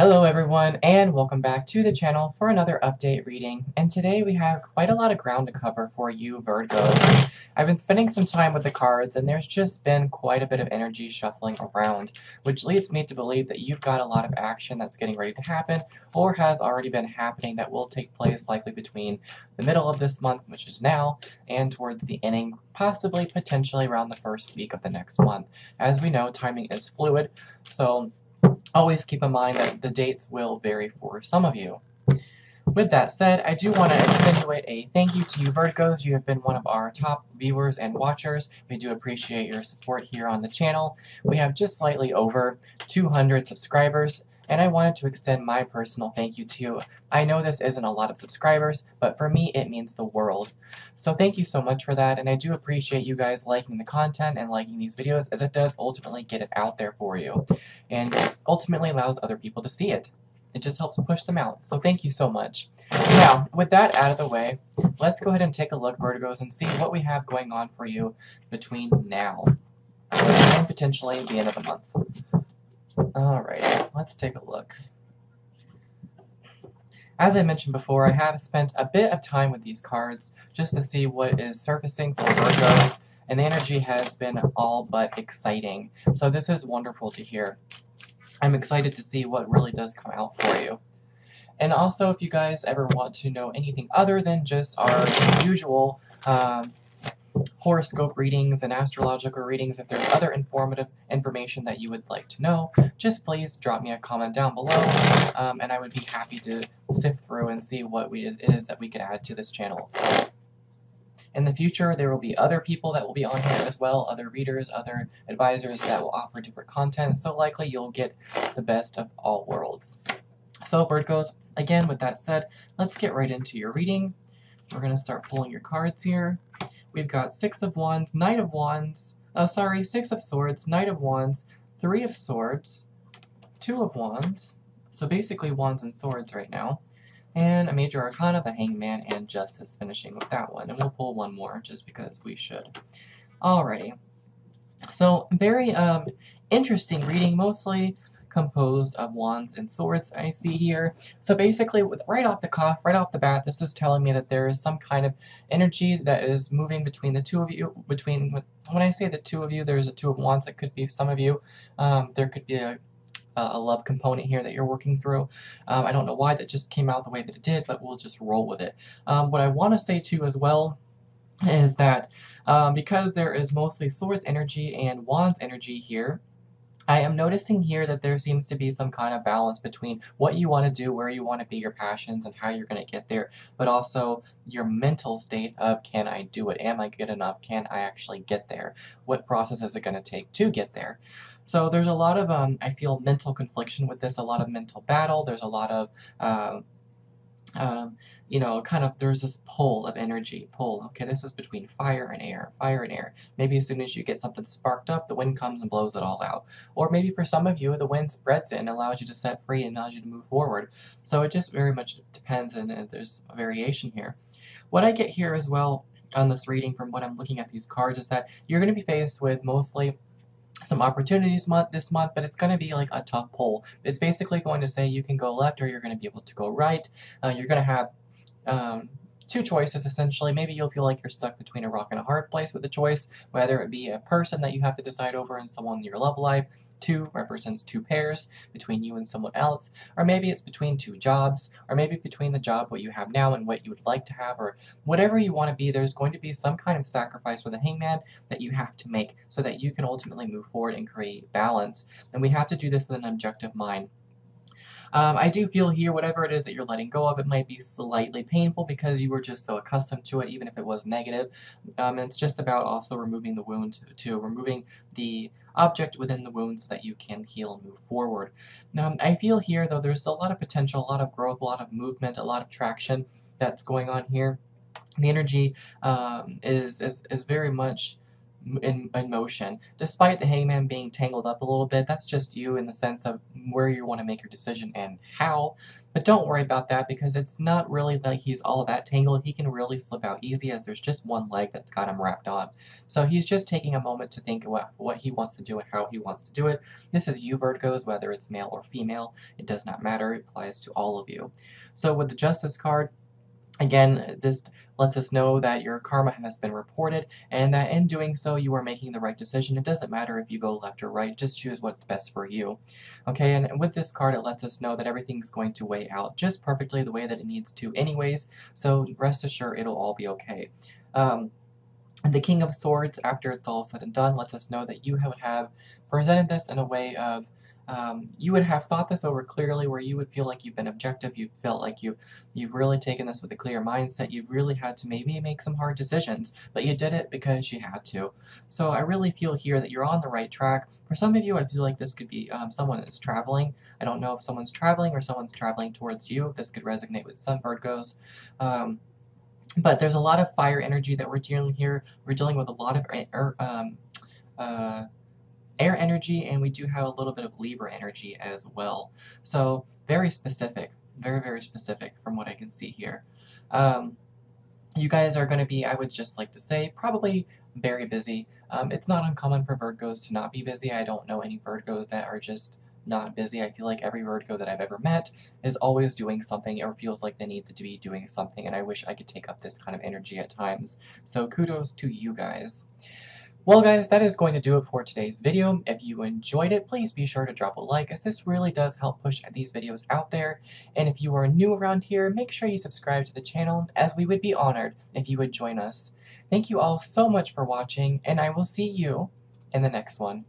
Hello everyone, and welcome back to the channel for another update reading. And today we have quite a lot of ground to cover for you Virgos. I've been spending some time with the cards, and there's just been quite a bit of energy shuffling around, which leads me to believe that you've got a lot of action that's getting ready to happen, or has already been happening, that will take place likely between the middle of this month, which is now, and towards the ending, possibly potentially around the first week of the next month. As we know, timing is fluid, so always keep in mind that the dates will vary for some of you. With that said, I do want to extenuate a thank you to you Virgos. You have been one of our top viewers and watchers. We do appreciate your support here on the channel. We have just slightly over 200 subscribers, and I wanted to extend my personal thank you to you. I know this isn't a lot of subscribers, but for me it means the world. So thank you so much for that, and I do appreciate you guys liking the content and liking these videos, as it does ultimately get it out there for you, and ultimately allows other people to see it. It just helps push them out, so thank you so much. Now, with that out of the way, let's go ahead and take a look, Virgos, and see what we have going on for you between now and potentially the end of the month. Alright, let's take a look. As I mentioned before, I have spent a bit of time with these cards just to see what is surfacing for Virgos, and the energy has been all but exciting. So this is wonderful to hear. I'm excited to see what really does come out for you. And also, if you guys ever want to know anything other than just our usual horoscope readings and astrological readings, if there's other informative information that you would like to know, just please drop me a comment down below, and I would be happy to sift through and see what it is that we could add to this channel. In the future, there will be other people that will be on here as well, other readers, other advisors that will offer different content, so likely you'll get the best of all worlds. So Virgos, again, with that said, let's get right into your reading. We're going to start pulling your cards here. We've got Six of Wands, Knight of Wands, Six of Swords, Knight of Wands, Three of Swords, Two of Wands, so basically Wands and Swords right now, and a Major Arcana, the Hangman, and Justice, finishing with that one. And we'll pull one more just because we should. Alrighty. So, very interesting reading, mostly composed of Wands and Swords I see here. So basically, right off the bat, this is telling me that there is some kind of energy that is moving between the two of you. When I say the two of you, there's a Two of Wands. It could be some of you. There could be a love component here that you're working through. I don't know why that just came out the way that it did, but we'll just roll with it. What I want to say too as well is that because there is mostly Swords energy and Wands energy here, I am noticing here that there seems to be some kind of balance between what you want to do, where you want to be, your passions, and how you're going to get there, but also your mental state of, can I do it? Am I good enough? Can I actually get there? What process is it going to take to get there? So there's a lot of, I feel, mental confliction with this, a lot of mental battle. There's a lot of there's this pull of energy. Okay, this is between fire and air. Maybe as soon as you get something sparked up, the wind comes and blows it all out. Or maybe for some of you, the wind spreads it and allows you to set free and allows you to move forward. So it just very much depends, and there's a variation here. What I get here as well on this reading from what I'm looking at these cards is that you're going to be faced with mostly some opportunities this month, but it's going to be like a tough pull. It's basically going to say you can go left or you're going to be able to go right. You're going to have two choices essentially. Maybe you'll feel like you're stuck between a rock and a hard place with a choice, whether it be a person that you have to decide over and someone in your love life. Two represents two pairs between you and someone else, or maybe it's between two jobs, or maybe between the job what you have now and what you would like to have, or whatever you want to be. There's going to be some kind of sacrifice with a hangman that you have to make so that you can ultimately move forward and create balance, and we have to do this with an objective mind. I do feel here, whatever it is that you're letting go of, it might be slightly painful because you were just so accustomed to it, even if it was negative. And it's just about also removing the wound, to removing the object within the wound so that you can heal and move forward. Now, I feel here, though, there's a lot of potential, a lot of growth, a lot of movement, a lot of traction that's going on here. The energy is very much in motion. Despite the hangman being tangled up a little bit, that's just you in the sense of where you want to make your decision and how. But don't worry about that because it's not really like he's all that tangled. He can really slip out easy as there's just one leg that's got him wrapped on. So he's just taking a moment to think what he wants to do and how he wants to do it. This is you, Virgos, whether it's male or female. It does not matter. It applies to all of you. So with the Justice card, again, this lets us know that your karma has been reported and that in doing so you are making the right decision. It doesn't matter if you go left or right, just choose what's best for you. Okay, and with this card it lets us know that everything's going to weigh out just perfectly the way that it needs to anyways, so rest assured it'll all be okay. The King of Swords, after it's all said and done, lets us know that you would have presented this in a way of you would have thought this over clearly, where you would feel like you've been objective, you felt like you've really taken this with a clear mindset, you've really had to maybe make some hard decisions, but you did it because you had to. So I really feel here that you're on the right track. For some of you, I feel like this could be someone that's traveling. I don't know if someone's traveling or someone's traveling towards you. This could resonate with some Virgos. But there's a lot of fire energy that we're dealing here. We're dealing with a lot of air energy, and we do have a little bit of Libra energy as well. So very specific, very, very specific from what I can see here. You guys are going to be, I would just like to say, probably very busy. It's not uncommon for Virgos to not be busy. I don't know any Virgos that are just not busy. I feel like every Virgo that I've ever met is always doing something or feels like they need to be doing something, and I wish I could take up this kind of energy at times. So kudos to you guys. Well guys, that is going to do it for today's video. If you enjoyed it, please be sure to drop a like, as this really does help push these videos out there. And if you are new around here, make sure you subscribe to the channel, as we would be honored if you would join us. Thank you all so much for watching, and I will see you in the next one.